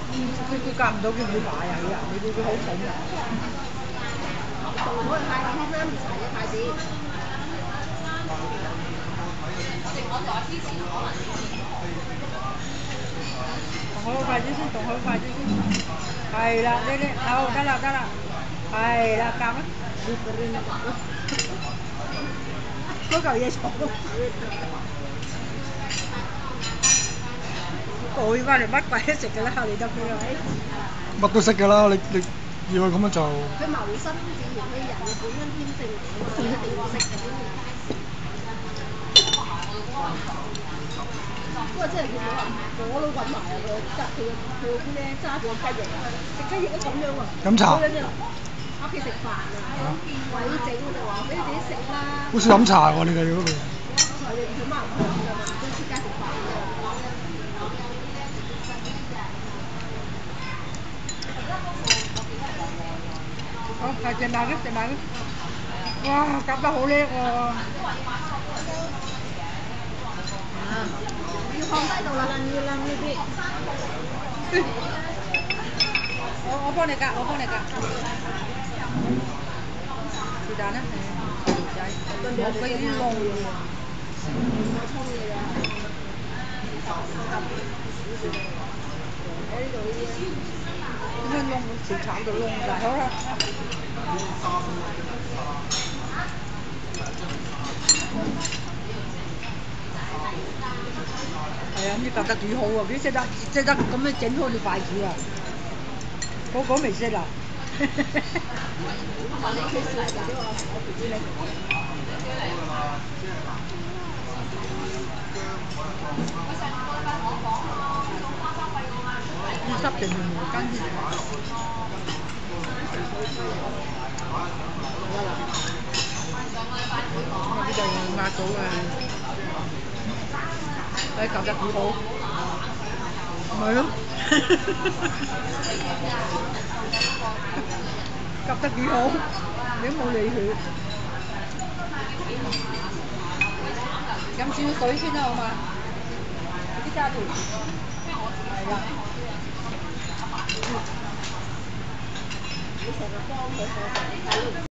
佢夾唔到佢唔會買啊！佢啊，你會唔會好重啊？仲可以快啲啱唔齊嘅筷子。同佢個筷子先，同佢個筷子先。係啦，呢啲好得啦得啦，係啦夾啦。嗰嚿嘢重。攰翻嚟乜鬼都食㗎啦，你得佢係。乜都識㗎啦，你要佢咁樣做。佢謀生自然佢人嘅本身天性嚟㗎嘛，一定要識嘅。不過真係見到啊，我都揾埋啊！佢嗰啲咧揸住個雞翼啊，食雞翼都咁樣啊。飲茶。屋企食飯啊，鬼整我就話俾你自己食啦。好少飲茶喎，你哋嗰邊。佢哋佢媽唔響㗎嘛，都出街食飯㗎。好，係食埋佢，食埋佢。哇，夾得好叻喎！要放低度啦，要啦呢啲。我幫你夾，我幫你夾。是但啦，係條仔，冇俾啲窿喎。我沖嘅咋。我呢度呢啲。點解窿條橙度窿㗎？好啦。係啊，呢夾得幾好喎！佢識得咁樣整好條筷子啊！個未識啊！要濕定係毛巾先？呢度抹到啊！夾得幾好，咪咯，夾得幾好，你都冇理佢。飲少水先啦，好嘛？啲加條，係啦。你成日幫佢